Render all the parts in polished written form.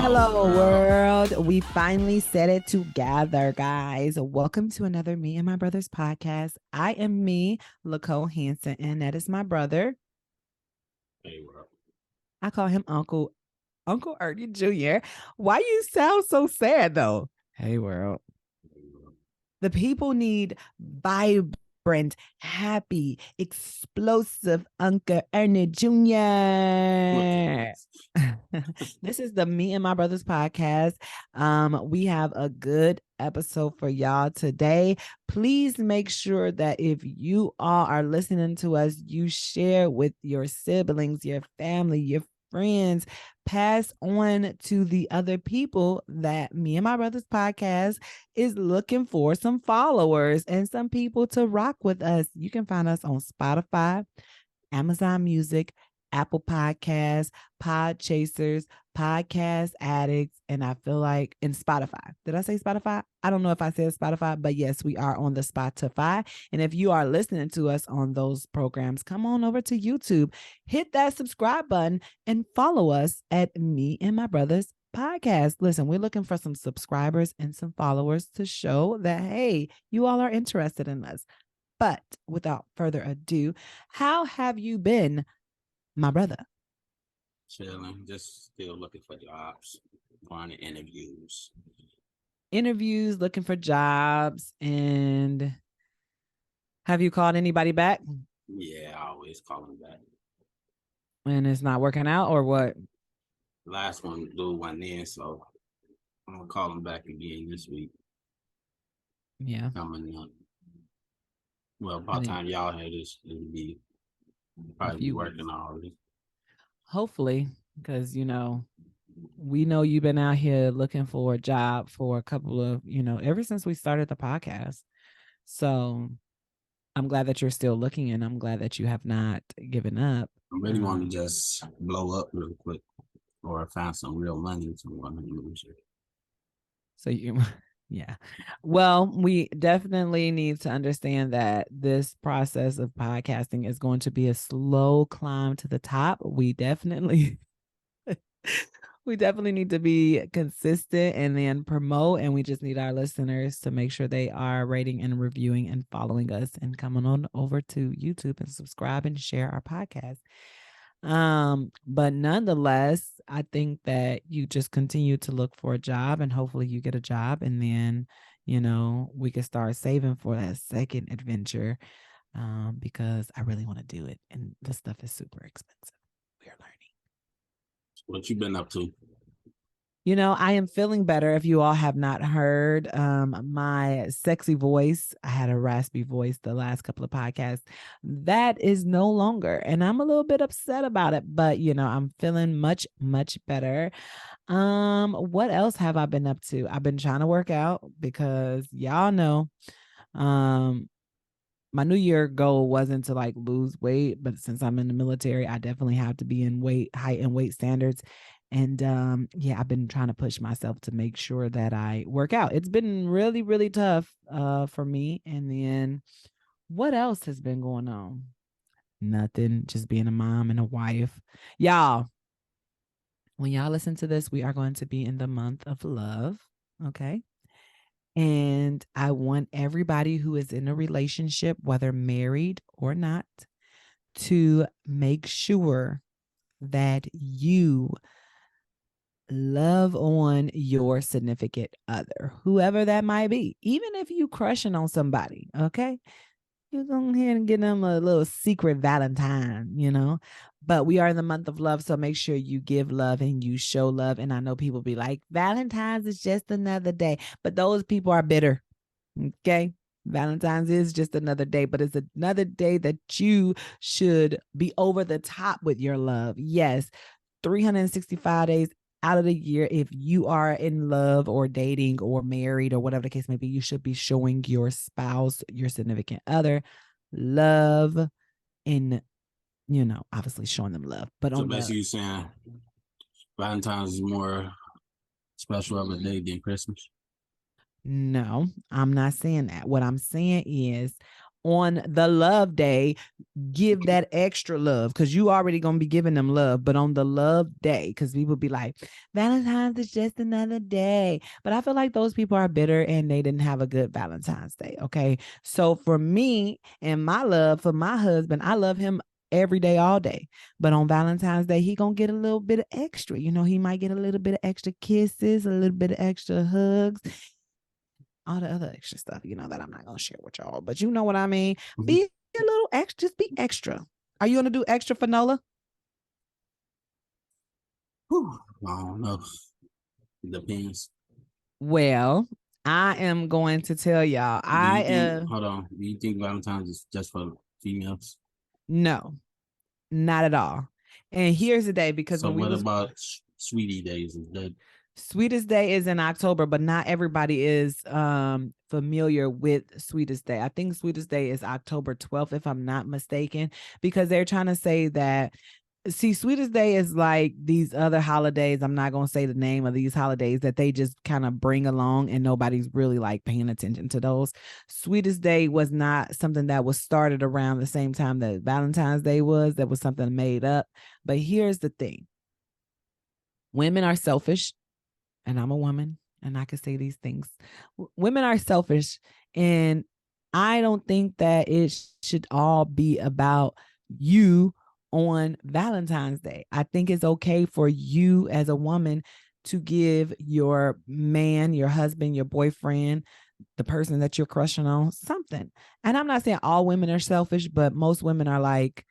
Hello, world. We finally said it together, guys. Welcome to another Me and My Brother's podcast. I am me, LaCole Hanson, and that is my brother. Hey, world. I call him Uncle Ernie Jr. Why you sound so sad, though? Hey, world. The people need vibrant, happy, explosive Uncle Ernie Jr. This is the Me and My Brothers podcast. We have a good episode for y'all today. Please make sure that if you all are listening to us, you share with your siblings, your family, your friends, pass on to the other people that Me and My Brothers podcast is looking for some followers and some people to rock with us. You can find us on Spotify, Amazon Music, Apple Podcasts, Podchasers, Podcast Addicts, and I feel like in Spotify. Did I say Spotify? I don't know if I said Spotify, but yes, we are on the Spotify. And if you are listening to us on those programs, come on over to YouTube, hit that subscribe button, and follow us at Me and My Brothers Podcast. Listen, we're looking for some subscribers and some followers to show that, hey, you all are interested in us. But without further ado, how have you been, my brother? Chilling, just still looking for jobs, going to interviews. Interviews, looking for jobs, and have you called anybody back? Yeah, I always call them back. And it's not working out, or what? Last one, dude went in, so I'm gonna call him back again this week. Yeah. Coming up. Well, by the time y'all hear this, it'll be probably be working already. Hopefully, because we know you've been out here looking for a job for a couple of, ever since we started the podcast. So I'm glad that you're still looking, and I'm glad that you have not given up. I really want to just blow up real quick or find some real money to want to use it. So yeah. Well, we definitely need to understand that this process of podcasting is going to be a slow climb to the top. We definitely need to be consistent and then promote, and we just need our listeners to make sure they are rating and reviewing and following us and coming on over to YouTube and subscribe and share our podcast. But nonetheless, I think that you just continue to look for a job, and hopefully you get a job, and then we can start saving for that second adventure, because I really want to do it, and this stuff is super expensive. We are learning. What you been up to? I am feeling better. If you all have not heard my sexy voice, I had a raspy voice the last couple of podcasts. That is no longer. And I'm a little bit upset about it, but I'm feeling much, much better. What else have I been up to? I've been trying to work out because y'all know my New Year goal wasn't to like lose weight, but since I'm in the military, I definitely have to be in height and weight standards. And yeah, I've been trying to push myself to make sure that I work out. It's been really, really tough for me. And then what else has been going on? Nothing, just being a mom and a wife. Y'all, when y'all listen to this, we are going to be in the month of love. Okay. And I want everybody who is in a relationship, whether married or not, to make sure that you love on your significant other, whoever that might be, even if you crushing on somebody. Okay. You go ahead and get them a little secret Valentine. But we are in the month of love. So make sure you give love and you show love. And I know people be like, Valentine's is just another day, but those people are bitter. Okay. Valentine's is just another day, but it's another day that you should be over the top with your love. Yes. 365 days out of the year, if you are in love or dating or married or whatever the case may be, you should be showing your spouse, your significant other, love, and obviously showing them love. But so basically, you saying Valentine's is more special of a day than Christmas? No, I'm not saying that. What I'm saying is, on the love day, give that extra love because you already gonna be giving them love, but on the love day, because people be like, Valentine's is just another day. But I feel like those people are bitter and they didn't have a good Valentine's Day. Okay. So for me and my love for my husband, I love him every day, all day. But on Valentine's Day, he gonna get a little bit of extra. He might get a little bit of extra kisses, a little bit of extra hugs, all the other extra stuff, that I'm not gonna share with y'all. But you know what I mean? Be a little extra, just be extra. Are you gonna do extra for Nola? I don't know. Depends. Well, I am going to tell y'all. Hold on. Do you think Valentine's is just for females? No, not at all. And here's the day, because so what about Sweetie Days? Is that Sweetest Day is in October, but not everybody is familiar with Sweetest Day. I think Sweetest Day is October 12th, if I'm not mistaken, because they're trying to say that, see, Sweetest Day is like these other holidays. I'm not going to say the name of these holidays that they just kind of bring along and nobody's really like paying attention to those. Sweetest Day was not something that was started around the same time that Valentine's Day was. That was something made up. But here's the thing. Women are selfish. And I'm a woman and I can say these things. Women are selfish, and I don't think that it should all be about you on Valentine's Day. I think it's okay for you as a woman to give your man, your husband, your boyfriend, the person that you're crushing on something. And I'm not saying all women are selfish, but most women are like,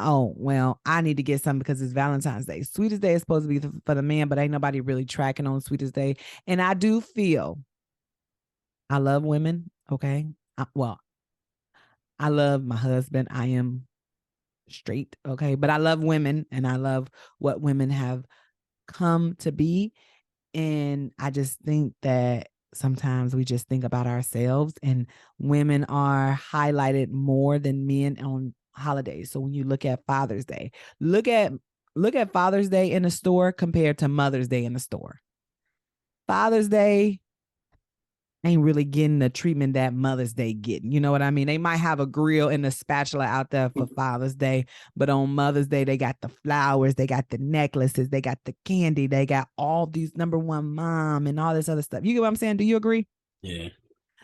oh, well, I need to get something because it's Valentine's Day. Sweetest Day is supposed to be for the man, but ain't nobody really tracking on Sweetest Day. And I do feel I love women. Okay. I love my husband. I am straight. Okay. But I love women and I love what women have come to be. And I just think that sometimes we just think about ourselves, and women are highlighted more than men on holidays. So when you look at Father's Day, look at Father's Day in the store compared to Mother's Day in the store. Father's Day ain't really getting the treatment that Mother's Day getting. You know what I mean? They might have a grill and a spatula out there for Father's Day, but on Mother's Day, they got the flowers, they got the necklaces, they got the candy, they got all these number one mom and all this other stuff. You get what I'm saying? Do you agree? Yeah.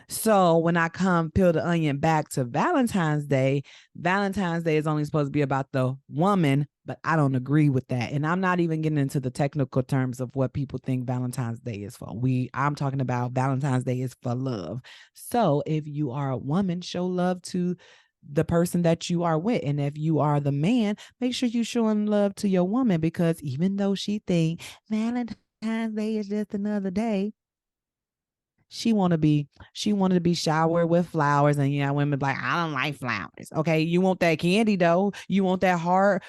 So when I come peel the onion back to Valentine's Day is only supposed to be about the woman, but I don't agree with that. And I'm not even getting into the technical terms of what people think Valentine's Day is for. I'm talking about Valentine's Day is for love. So if you are a woman, show love to the person that you are with. And if you are the man, make sure you showing love to your woman, because even though she think Valentine's Day is just another day, she wanted to be showered with flowers, and women like, I don't like flowers. Okay, you want that candy though? You want that hard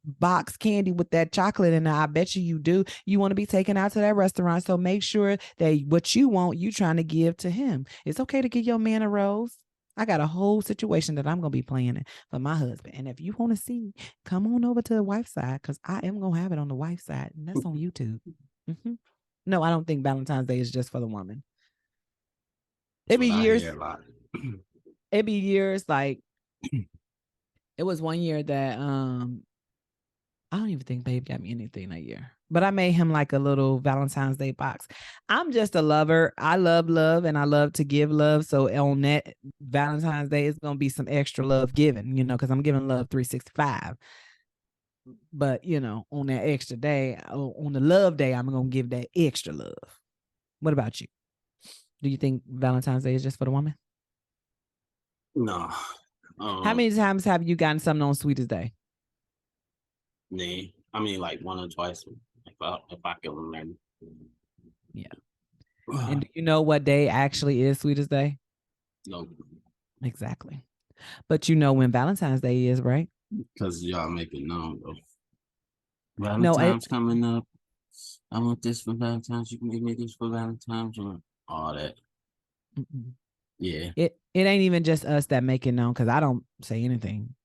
box candy with that chocolate in it? I bet you do. You want to be taken out to that restaurant, so make sure that what you want, you trying to give to him. It's okay to give your man a rose. I got a whole situation that I'm gonna be planning for my husband, and if you want to see, come on over to the wife's side, because I am gonna have it on the wife's side, and that's on YouTube. No, I don't think Valentine's Day is just for the woman. It'd be years. It'd be years. Like, it was one year that I don't even think Babe got me anything that year, but I made him like a little Valentine's Day box. I'm just a lover. I love love and I love to give love. So on that Valentine's Day, it's gonna be some extra love given, because I'm giving love 365. But on that extra day, on the love day, I'm gonna give that extra love. What about you? Do you think Valentine's Day is just for the woman? No. How many times have you gotten something on Sweetest Day? Nah. I mean, like one or twice if I can remember. Yeah. And do you know what day actually is Sweetest Day? No. Exactly. But you know when Valentine's Day is, right? Because y'all make it known, though. Valentine's coming up. I want this for Valentine's. You can give me this for Valentine's. All that. Yeah. It ain't even just us that make it known, because I don't say anything.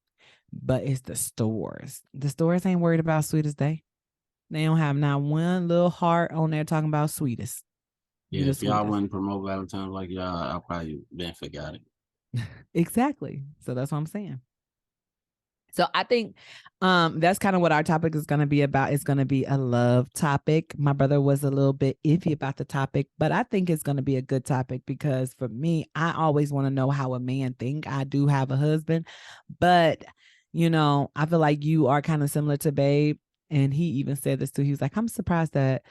But it's the stores. The stores ain't worried about Sweetest Day. They don't have not one little heart on there talking about sweetest. Yeah, if y'all wouldn't promote Valentine's like y'all, I probably been forgot it. Exactly. So that's what I'm saying. So I think that's kind of what our topic is going to be about. It's going to be a love topic. My brother was a little bit iffy about the topic, but I think it's going to be a good topic because for me, I always want to know how a man think. I do have a husband, but I feel like you are kind of similar to Babe, and he even said this too. He was like, "I'm surprised that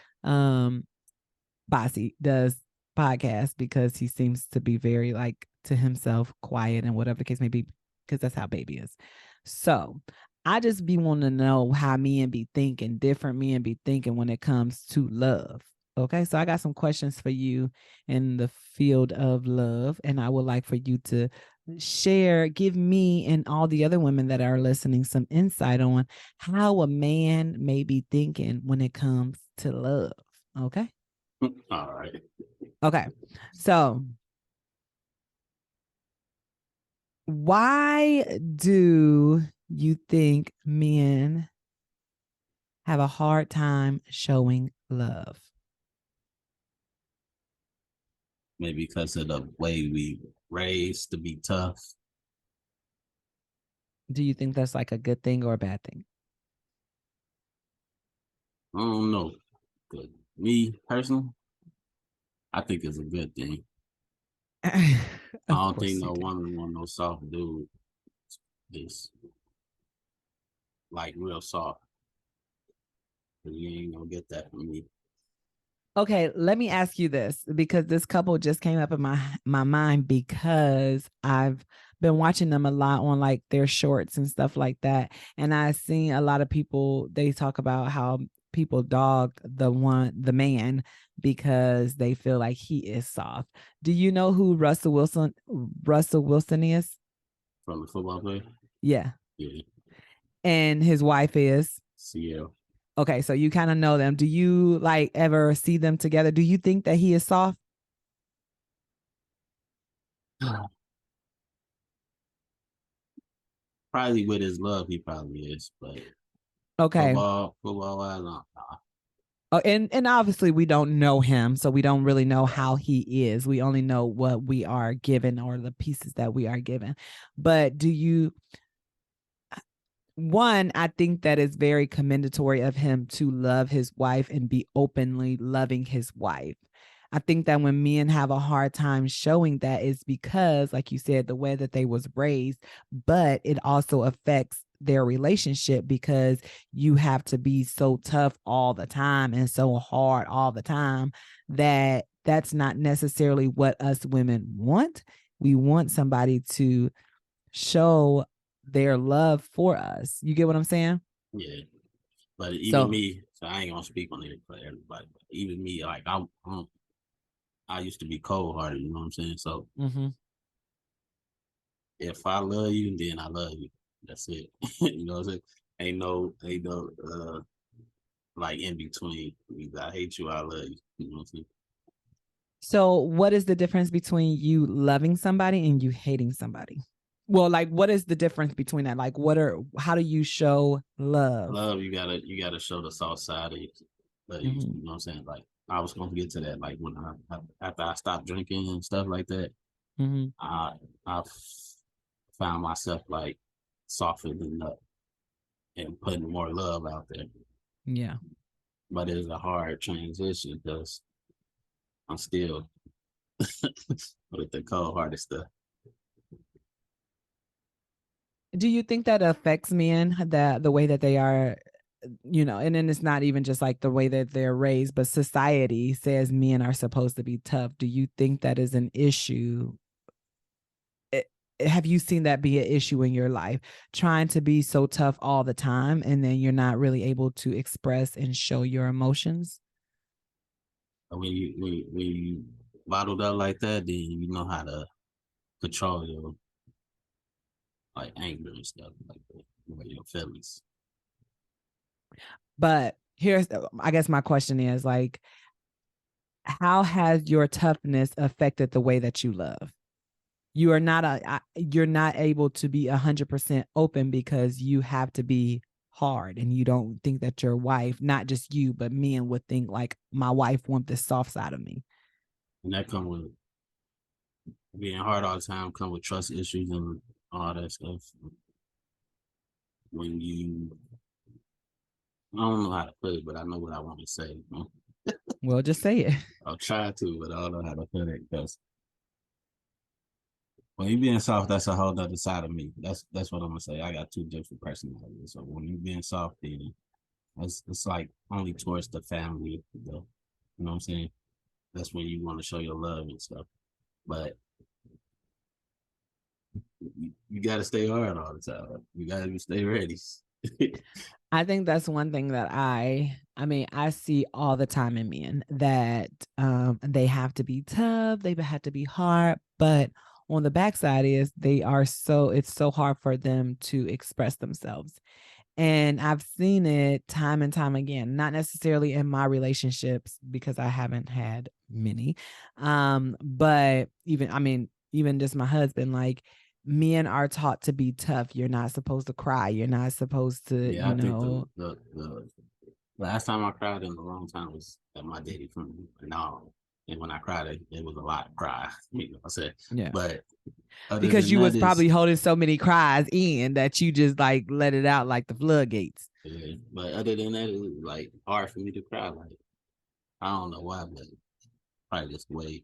Bossy does podcast because he seems to be very like to himself, quiet, and whatever the case may be, because that's how Baby is." So I just be wanting to know how men be thinking, different men be thinking when it comes to love. Okay, so I got some questions for you in the field of love, and I would like for you to share, give me and all the other women that are listening some insight on how a man may be thinking when it comes to love. Okay. All right. Okay. So, why do you think men have a hard time showing love? Maybe because of the way we raised to be tough. Do you think that's like a good thing or a bad thing? I don't know. But me personally, I think it's a good thing. I Of don't think course you no do. woman want no soft dude. Just like real soft. You ain't gonna get that from me. Okay, let me ask you this because this couple just came up in my mind because I've been watching them a lot on like their shorts and stuff like that, and I've seen a lot of people, they talk about how people dog the man because they feel like he is soft. Do you know who Russell Wilson is? From the football player? Yeah. Yeah. And his wife is? CL. Okay, so you kind of know them. Do you like ever see them together? Do you think that he is soft? Probably with his love, he probably is, but Okay. football wise, nah. Oh, and obviously we don't know him, so we don't really know how he is. We only know what we are given or the pieces that we are given. But do you one, I think that is very commendatory of him to love his wife and be openly loving his wife. I think that when men have a hard time showing that is because, like you said, the way that they was raised, but it also affects their relationship because you have to be so tough all the time and so hard all the time that that's not necessarily what us women want. We want somebody to show their love for us. You get what I'm saying? Yeah. But even So, me, so I ain't gonna speak on it for everybody. But even me, like I used to be cold hearted. You know what I'm saying? So mm-hmm. if I love you, then I love you. That's it. You know what I'm saying? Ain't no like in between. Either I hate you, I love you. You know what I'm saying? So what is the difference between you loving somebody and you hating somebody? Well, like what is the difference between that? Like how do you show love? Love, you gotta show the soft side of you. Mm-hmm. You know what I'm saying? Like I was gonna get to that. Like when after I stopped drinking and stuff like that, Mm-hmm. I found myself like softening up and putting more love out there. Yeah. But it's a hard transition because I'm still with the cold hearted stuff. Do you think that affects men, that the way that they are, and then it's not even just like the way that they're raised, but society says men are supposed to be tough. Do you think that is an issue? Have you seen that be an issue in your life, trying to be so tough all the time and then you're not really able to express and show your emotions? When you bottled up like that, then you know how to control your like anger and stuff like that, your feelings. But here's, I guess my question is like, how has your toughness affected the way that you love? You're not able to be 100% open because you have to be hard, and you don't think that your wife, not just you, but men would think like, my wife wants this soft side of me. And that comes with being hard all the time come with trust issues and all that stuff. When you, I don't know how to put it, but I know what I want to say. Well, just say it. I'll try to, but I don't know how to put it because when you being soft, that's a whole other side of me. That's what I'm gonna say. I got two different personalities. So when you being soft, then it's like only towards the family, though. You know what I'm saying? That's when you want to show your love and stuff. But you got to stay hard all the time. You got to stay ready. I think that's one thing that I see all the time in men that they have to be tough, they have to be hard, but on the backside is it's so hard for them to express themselves. And I've seen it time and time again, not necessarily in my relationships because I haven't had many. But even just my husband, like men are taught to be tough. You're not supposed to cry. You're not supposed to, Yeah, I think the last time I cried in a long time was at my daddy funeral. And when I cried, it was a lot of cry. You know, I said, yeah. But other Because than you that was is probably holding so many cries in that you just like let it out like the floodgates. yeah. But other than that, it was like hard for me to cry. Like I don't know why, but probably just the way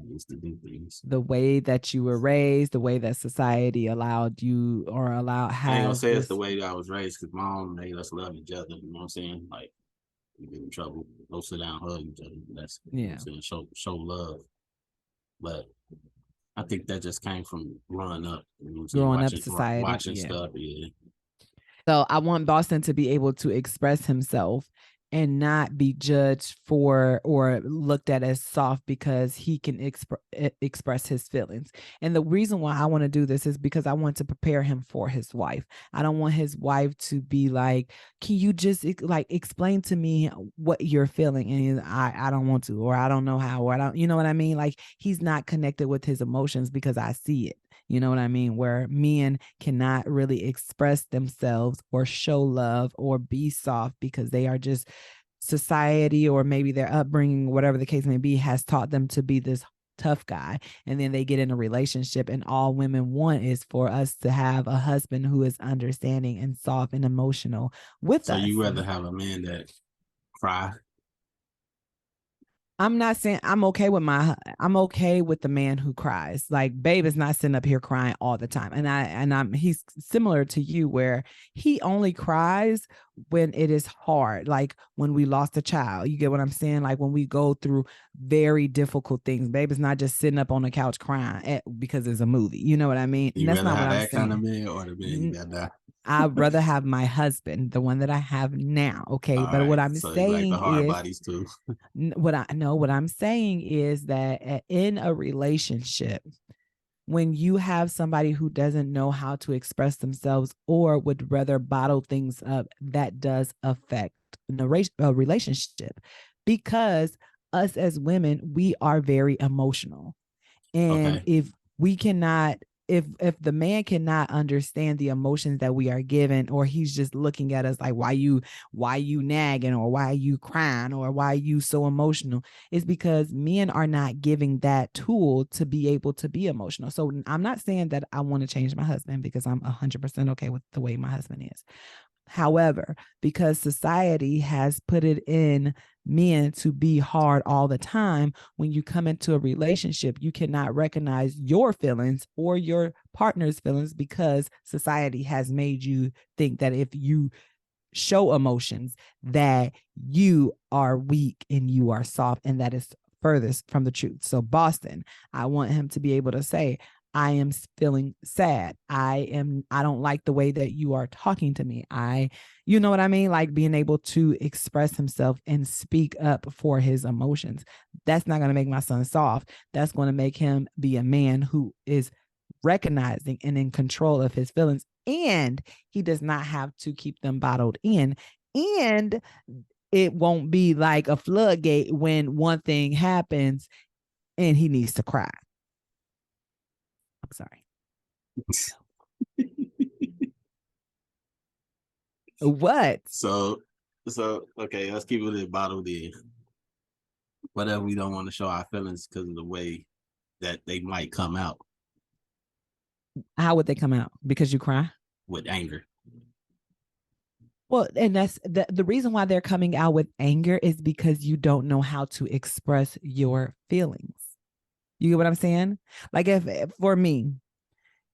I used to do things. The way that you were raised, the way that society allowed you or I ain't gonna has say it's the this. way that I was raised because mom made us love each other. You know what I'm saying? Like you get in trouble, go sit down, hug each other. That's you know Yeah. what I'm saying. Show love. But I think that just came from growing up. You know what I'm saying? Growing up society. Watching Yeah. stuff. Yeah. So I want Boston to be able to express himself and not be judged for or looked at as soft because he can express his feelings. And the reason why I want to do this is because I want to prepare him for his wife. I don't want his wife to be like, can you just like explain to me what you're feeling? And I don't want to, or I don't know how, or I don't, you know what I mean? Like he's not connected with his emotions because I see it. You know what I mean? Where men cannot really express themselves or show love or be soft because they are just society or maybe their upbringing, whatever the case may be, has taught them to be this tough guy. And then they get in a relationship, and all women want is for us to have a husband who is understanding and soft and emotional with So us. you rather have a man that cry? I'm not saying I'm okay with the man who cries. Like Babe is not sitting up here crying all the time. And he's similar to you where he only cries when it is hard, like when we lost a child. You get what I'm saying? Like when we go through very difficult things. Babe is not just sitting up on the couch crying because it's a movie. You know what I mean? And You that's rather not what have I'm that kind of saying. man or the man you got that? I'd rather have my husband, the one that I have now. Okay. All But what right. I'm So you like the saying hard is, bodies too. what I'm saying is that in a relationship, when you have somebody who doesn't know how to express themselves or would rather bottle things up, that does affect a relationship, because us as women, we are very emotional. And Okay. if we cannot, if the man cannot understand the emotions that we are given, or he's just looking at us like, why you nagging, or why you crying, or why you so emotional, it's because men are not giving that tool to be able to be emotional. So I'm not saying that I want to change my husband, because I'm 100% okay with the way my husband is. However, because society has put it in men to be hard all the time, when you come into a relationship, you cannot recognize your feelings or your partner's feelings, because society has made you think that if you show emotions, that you are weak and you are soft, and that is furthest from the truth. So Boston, I want him to be able to say, I am feeling sad. I don't like the way that you are talking to me. You know what I mean? Like being able to express himself and speak up for his emotions. That's not going to make my son soft. That's going to make him be a man who is recognizing and in control of his feelings. And he does not have to keep them bottled in. And it won't be like a floodgate when one thing happens and he needs to cry. I'm sorry. What? So okay, let's keep it bottled in. Whatever we don't want to show our feelings because of the way that they might come out How would they come out? Because you cry? with anger. Well, and that's the reason why they're coming out with anger is because you don't know how to express your feelings. You get what I'm saying? Like if for me,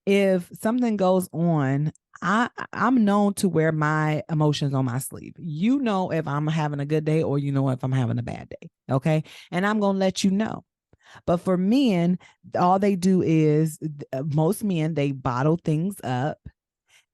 if something goes on, I'm known to wear my emotions on my sleeve. You know if I'm having a good day or you know if I'm having a bad day. Okay. And I'm gonna let you know. But for men, all they do is most men they bottle things up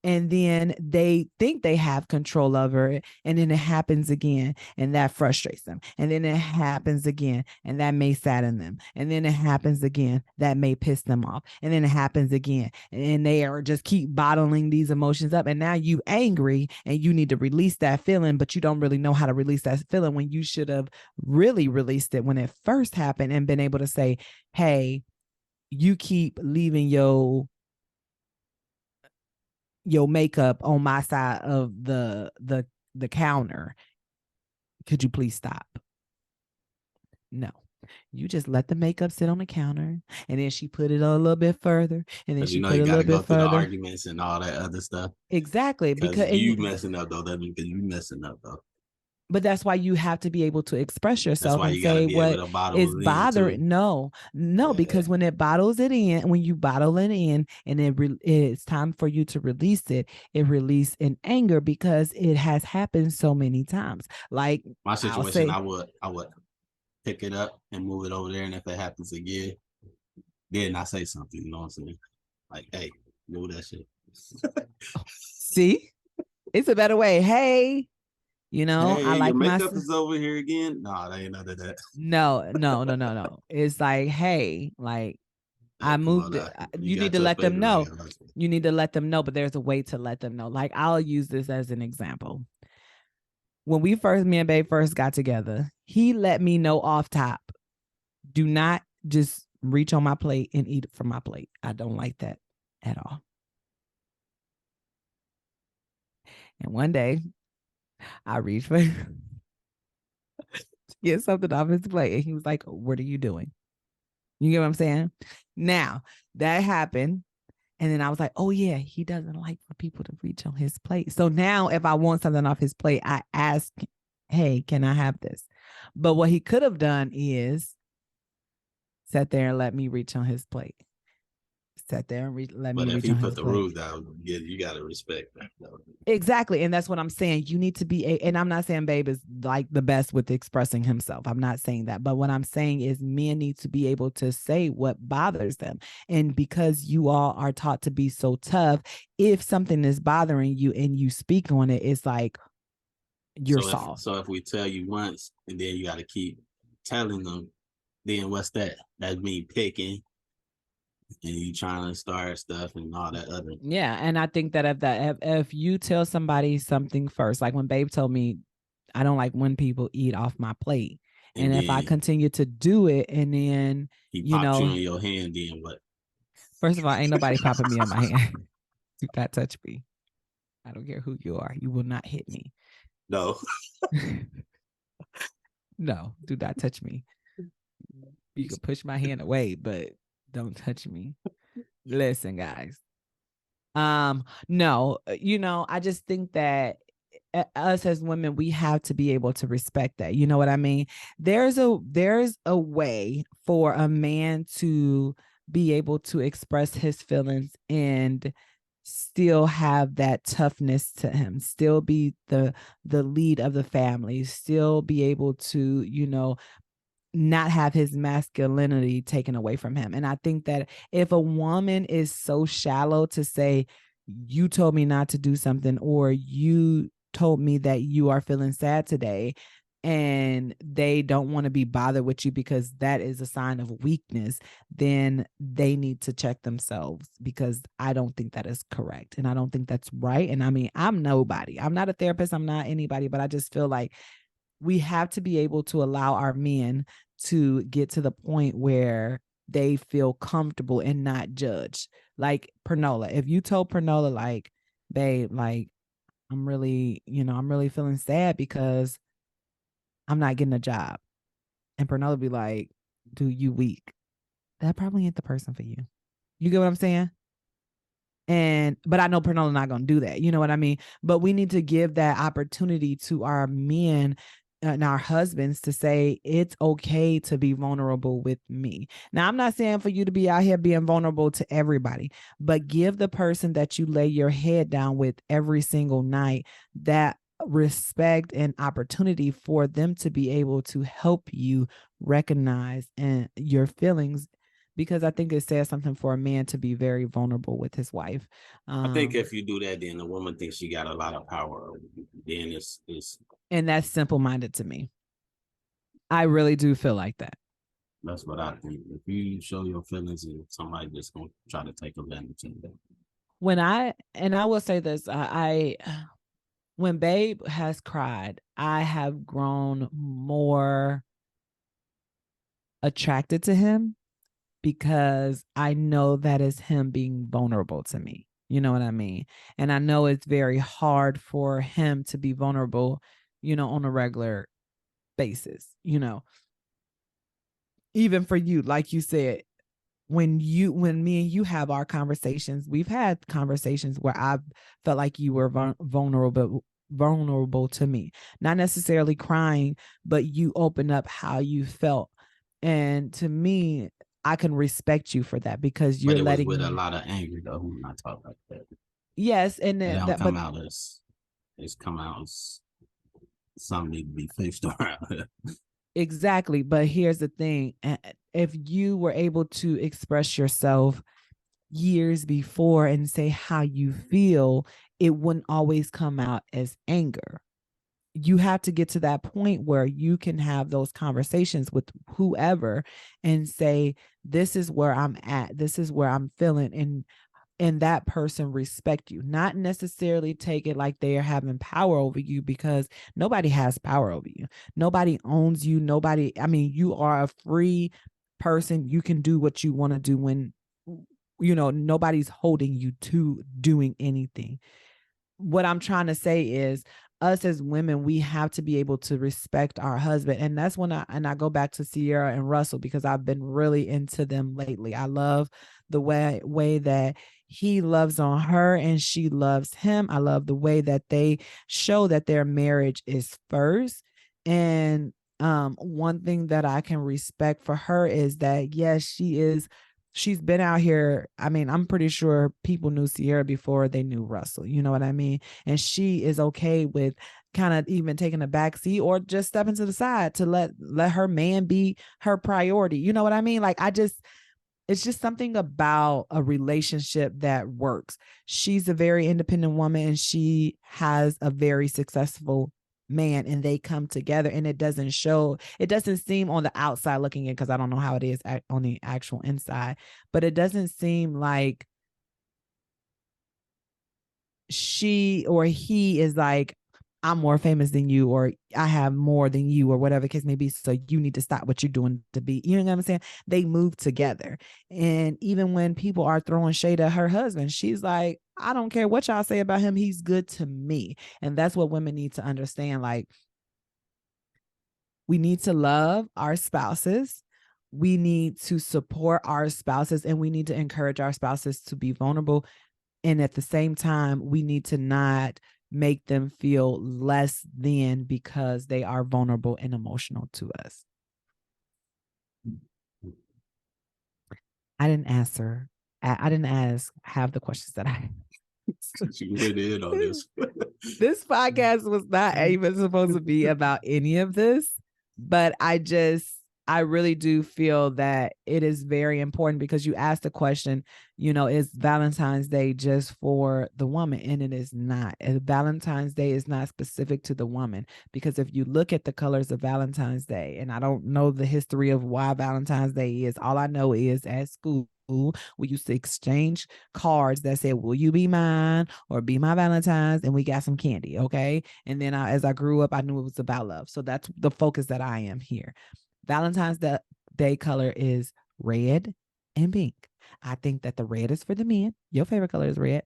and then they think they have control over it and then it happens again and that frustrates them and then it happens again and that may sadden them and then it happens again that may piss them off and then it happens again and they are just keep bottling these emotions up and now you angry and you need to release that feeling but you don't really know how to release that feeling when you should have really released it when it first happened and been able to say, hey, you keep leaving your makeup on my side of the counter. Could you please stop? No. You just let the makeup sit on the counter and then she put it a little bit further and then Because she you know put you it a got little to go bit through the further. arguments and all that other stuff. Exactly. Because Because you messing up though doesn't because you messing up though. but that's why you have to be able to express That's yourself why and you got to say be able what to bottle is it in too. bothering. No, Yeah. because when it bottles it in, when you bottle it in and it's time for you to release it, it release in anger because it has happened so many times. Like My I'll situation, say, I would pick it up and move it over there, and if it happens again, then I say something. You know what I'm saying? Like, hey, move that shit. see, it's a better way. Hey, I Hey, your like my makeup is over here again. No, that ain't none of that. no. It's like, hey, like I Like, come on, moved it. you You need got to your let them space, and I know. got my space. You need to let them know, but there's a way to let them know. Like I'll use this as an example. When me and Babe first got together, he let me know off top, do not just reach on my plate and eat from my plate. I don't like that at all. And one day I reached for to get something off his plate. And he was like, what are you doing? You get what I'm saying? Now that happened. And then I was like, oh, yeah, he doesn't like for people to reach on his plate. So now if I want something off his plate, I ask, hey, can I have this? But what he could have done is sat there and let me reach on his plate. Sat there and let me But if reach he on put his the plate. rules down, yeah, you got to respect that. Though. Exactly. And that's what I'm saying. You need to be, and I'm not saying Babe is like the best with expressing himself. I'm not saying that. But what I'm saying is men need to be able to say what bothers them. And because you all are taught to be so tough, if something is bothering you and you speak on it, it's like you're soft. So if we tell you once and then you got to keep telling them, then what's that? That's me picking and you trying to start stuff and all that other. Yeah. And I think that if you tell somebody something first, like when Babe told me, I don't like when people eat off my plate. And And if I then continue to do it and then, he you popped you know, in your hand, then what? first of all, ain't nobody popping me on my hand. Do not touch me. I don't care who you are. You will not hit me. No. No, do not touch me. You can push my hand away, but don't touch me. Listen, guys. No, I just think that us as women, we have to be able to respect that. You know what I mean? There's a way for a man to be able to express his feelings and still have that toughness to him, still be the lead of the family, still be able to, not have his masculinity taken away from him. And I think that if a woman is so shallow to say, you told me not to do something, or you told me that you are feeling sad today, and they don't want to be bothered with you because that is a sign of weakness, then they need to check themselves because I don't think that is correct. And I don't think that's right. And I mean, I'm nobody. I'm not a therapist. I'm not anybody, but I just feel like we have to be able to allow our men to get to the point where they feel comfortable and not judged. Like Pernola, if you told Pernola, like, babe, like, I'm really feeling sad because I'm not getting a job. And Pernola be like, dude, you weak. that probably ain't the person for you. You get what I'm saying? But I know Pernola not gonna do that. You know what I mean? But we need to give that opportunity to our men and our husbands to say it's okay to be vulnerable with me. Now, I'm not saying for you to be out here being vulnerable to everybody, but give the person that you lay your head down with every single night that respect and opportunity for them to be able to help you recognize and your feelings, because I think it says something for a man to be very vulnerable with his wife. I think if you do that, then the woman thinks she got a lot of power over you. Then it's And that's simple minded to me. I really do feel like that. that's what I think. If you show your feelings, and somebody just gonna try to take advantage of that. I will say this, when Babe has cried, I have grown more attracted to him because I know that is him being vulnerable to me. You know what I mean? And I know it's very hard for him to be vulnerable, on a regular basis, even for you, like you said, when me and you have our conversations, we've had conversations where I felt like you were vulnerable to me, not necessarily crying, but you open up how you felt. And to me, I can respect you for that because But you're it was letting with a me. lot of anger though. When I talk like that, Yes, and it don't that, but come out as it's come out as something need to be fixed around. exactly. But here's the thing: if you were able to express yourself years before and say how you feel, it wouldn't always come out as anger. You have to get to that point where you can have those conversations with whoever and say, this is where I'm at, this is where I'm feeling, and that person respect you, not necessarily take it like they are having power over you, because nobody has power over you. Nobody owns you. You are a free person. You can do what you want to do when, nobody's holding you to doing anything. What I'm trying to say is, us as women, we have to be able to respect our husband. And that's when I go back to Sierra and Russell, because I've been really into them lately. I love the way that he loves on her and she loves him. I love the way that they show that their marriage is first. And one thing that I can respect for her is that, yes, she's been out here. I mean, I'm pretty sure people knew Sierra before they knew Russell. You know what I mean? And she is okay with kind of even taking a back seat or just stepping to the side to let her man be her priority. You know what I mean? It's just something about a relationship that works. She's a very independent woman and she has a very successful man, and they come together, and it doesn't seem on the outside looking in, because I don't know how it is on the actual inside, but it doesn't seem like she or he is like, I'm more famous than you, or I have more than you, or whatever the case may be. So you need to stop what you're doing to be, you know what I'm saying? They move together. And even when people are throwing shade at her husband, she's like, I don't care what y'all say about him. He's good to me. And that's what women need to understand. Like, we need to love our spouses. We need to support our spouses, and we need to encourage our spouses to be vulnerable. And at the same time, we need to not make them feel less than because they are vulnerable and emotional to us. I didn't answer. I didn't ask half the questions that I You went in on this. This podcast was not even supposed to be about any of this, but I really do feel that it is very important, because you asked the question, is Valentine's Day just for the woman? And it is not. Valentine's Day is not specific to the woman, because if you look at the colors of Valentine's Day, and I don't know the history of why Valentine's Day is, all I know is at school, we used to exchange cards that said, will you be mine or be my Valentine's? And we got some candy. Okay. And then as I grew up, I knew it was about love. So that's the focus that I am here. Valentine's Day color is red and pink. I think that the red is for the men. Your favorite color is red.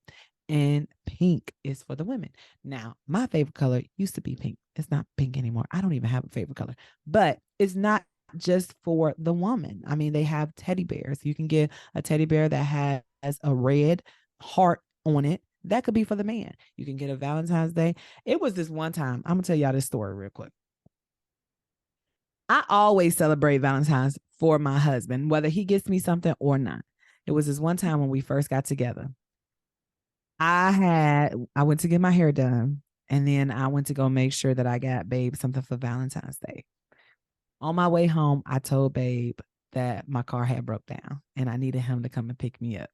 And pink is for the women. Now, my favorite color used to be pink. It's not pink anymore. I don't even have a favorite color, but it's not just for the woman. I mean, they have teddy bears. You can get a teddy bear that has a red heart on it. That could be for the man. You can get a Valentine's Day. It was this one time. I'm gonna tell y'all this story real quick. I always celebrate Valentine's for my husband, whether he gets me something or not. It was this one time when we first got together. I went to get my hair done, and then I went to go make sure that I got Babe something for Valentine's Day. On my way home, I told Babe that my car had broke down and I needed him to come and pick me up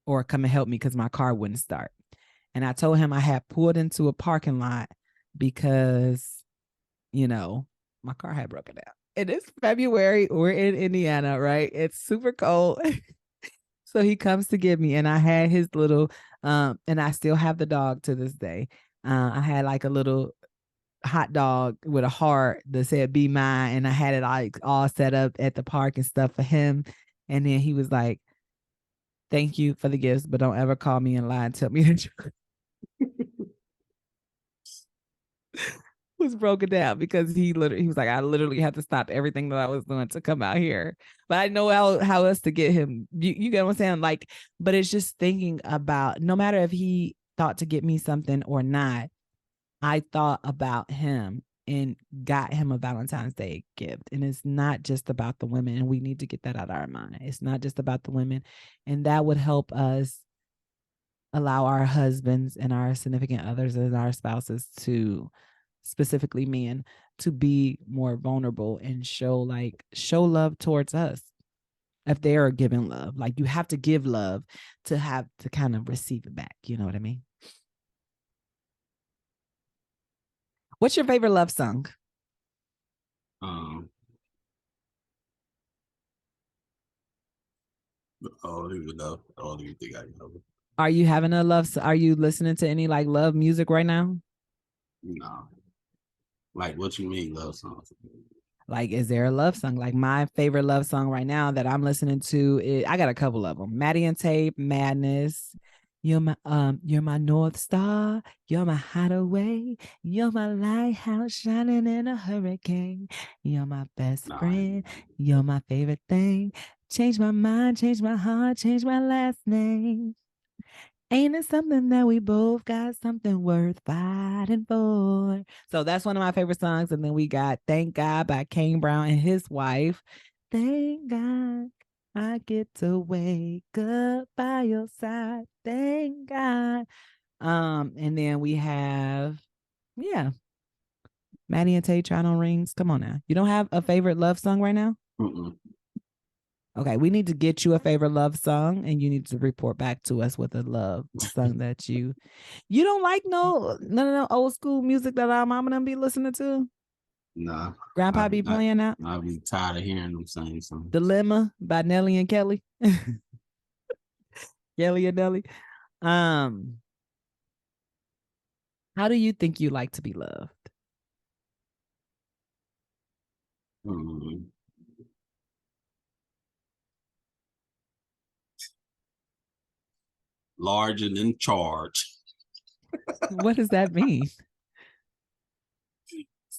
or come and help me because my car wouldn't start. And I told him I had pulled into a parking lot because, my car had broken down. It is February. We're in Indiana, right? It's super cold. So he comes to get me, and I had his little, and I still have the dog to this day. I had like a little hot dog with a heart that said "Be mine," and I had it like all set up at the park and stuff for him. And then he was like, "Thank you for the gifts, but don't ever call me and lie and tell me that you was broken down," because he was like, "I literally had to stop everything that I was doing to come out here." But I know how else to get him. You get what I'm saying? Like, but it's just thinking about, no matter if he thought to get me something or not, I thought about him and got him a Valentine's Day gift. And it's not just about the women. And we need to get that out of our mind. It's not just about the women. And that would help us allow our husbands and our significant others and our spouses, to specifically men, to be more vulnerable and show love towards us. If they are giving love, like, you have to give love to have to kind of receive it back. You know what I mean? What's your favorite love song? I don't even know. I don't even think I know. Are you having a love? Are you listening to any like love music right now? No. Like, what you mean, love songs? Like, is there a love song? Like, my favorite love song right now that I'm listening to I got a couple of them. Maddie and Tape, Madness. You're my North Star. You're my hideaway. You're my lighthouse shining in a hurricane. You're my best friend. You're my favorite thing. Change my mind, change my heart, change my last name. Ain't it something that we both got something worth fighting for? So that's one of my favorite songs. And then we got Thank God by Kane Brown and his wife. Thank God I get to wake up by your side. Thank God. And then we have, yeah, Maddie and Tay, Trying on Rings. Come on now. You don't have a favorite love song right now? Mm-mm. Okay, we need to get you a favorite love song, and you need to report back to us with a love song that you don't like. None of the old school music that our mama done be listening to. Nah. Grandpa be playing out. I'll be tired of hearing them sing songs. Dilemma by Nelly and Kelly. Kelly and Nelly. How do you think you like to be loved? Mm-hmm. Large and in charge. What does that mean?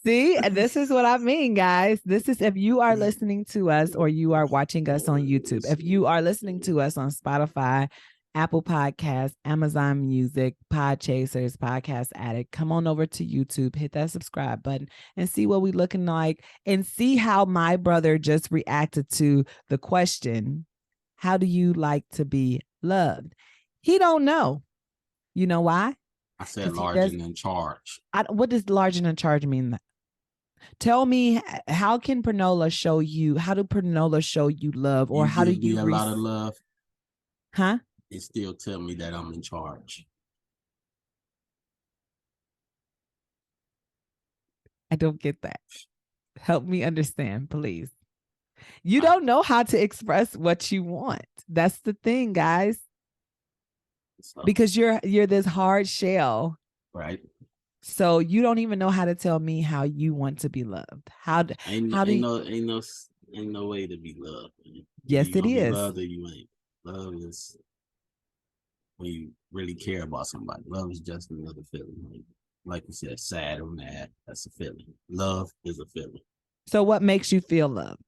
See, this is what I mean, guys. This is, if you are listening to us or you are watching us on YouTube, if you are listening to us on Spotify, Apple Podcasts, Amazon Music, Podchasers, Podcast Addict, come on over to YouTube, hit that subscribe button and see what we looking like, and see how my brother just reacted to the question, how do you like to be loved? He don't know. You know why? I said large and in charge. What does large and in charge mean? Tell me, how can Pranola show you? How do Pranola show you love, or how do you a lot of love? Huh? And still tell me that I'm in charge. I don't get that. Help me understand, please. You don't know how to express what you want. That's the thing, guys. Because you're this hard shell, right? So you don't even know how to tell me how you want to be loved. Ain't no way to be loved. Yes, it is. Love or you ain't. Love is when you really care about somebody. Love is just another feeling. Like you said, sad or mad, that's a feeling. Love is a feeling. So what makes you feel loved?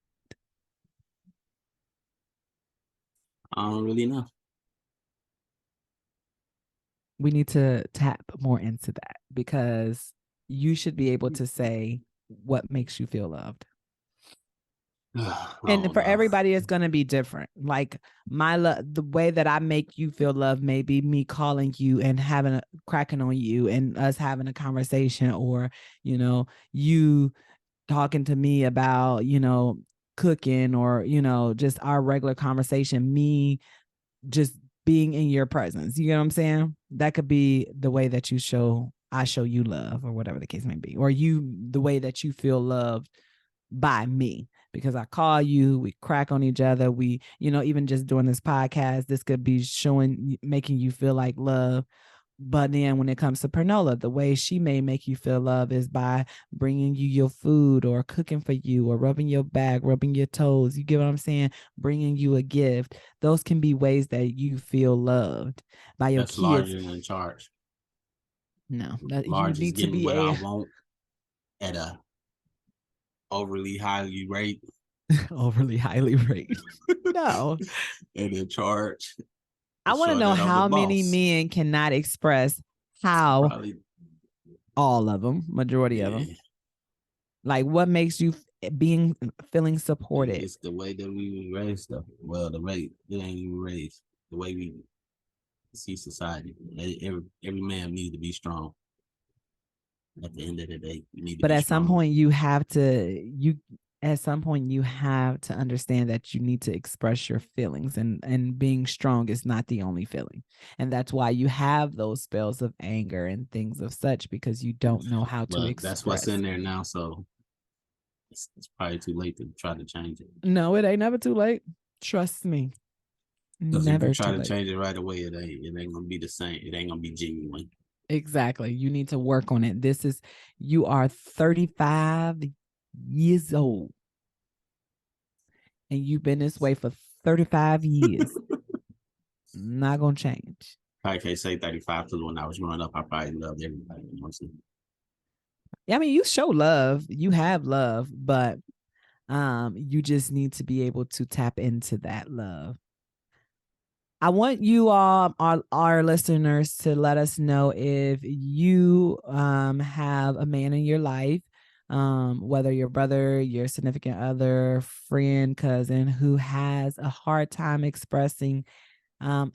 I don't really know. We need to tap more into that because you should be able to say what makes you feel loved. I And don't for know. everybody, it's going to be different. Like the way that I make you feel love may be me calling you and cracking on you and us having a conversation, or, you talking to me about, cooking, or, just our regular conversation, me just being in your presence. You know what I'm saying? That could be the way that I show you love, or whatever the case may be, or the way that you feel loved by me, because I call you, we crack on each other. We, even just doing this podcast, this could be making you feel like love. But then when it comes to Pernola, the way she may make you feel love is by bringing you your food, or cooking for you, or rubbing your back, rubbing your toes. You get what I'm saying? Bringing you a gift. Those can be ways that you feel loved by your That's kids. larger than charge. No, that you Large is need to getting be what I a want at a overly highly rate. overly highly rated. No. And then charge I is want to showing know that I'm the how many boss. men cannot express how, Probably, all of them, majority of them. yeah. Like, what makes you feeling supported? It's the way that we were raised, though. Well, the way it ain't even raised. The way we see society. Every man needs to be strong. At the end of the day, you need to But be at some strong. point, you have to understand that you need to express your feelings, and being strong is not the only feeling. And that's why you have those spells of anger and things of such, because you don't know how to But that's what's express. in there now, so it's probably too late to try to change it. No, it ain't never too late. Trust me. Because if you Never try too to late. change it right away, it ain't gonna be the same. It ain't gonna be genuine. Exactly. You need to work on it. You are 35 years old, and you've been this way for 35 years. Not going to change. I can't say 35 because when I was growing up, I probably loved everybody. You know what I'm saying? Yeah, I mean, you show love, you have love, but you just need to be able to tap into that love. I want you all, our listeners, to let us know if you have a man in your life, whether your brother, your significant other, friend, cousin, who has a hard time expressing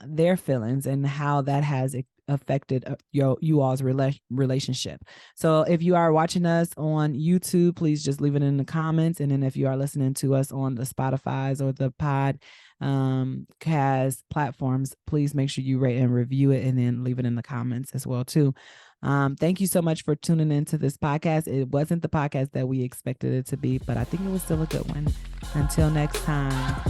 their feelings, and how that has affected you all's relationship. So if you are watching us on YouTube, please just leave it in the comments. And then if you are listening to us on the Spotify's or the Podcast platforms, please make sure you rate and review it, and then leave it in the comments as well too. Thank you so much for tuning into this podcast. It wasn't the podcast that we expected it to be, but I think it was still a good one. Until next time,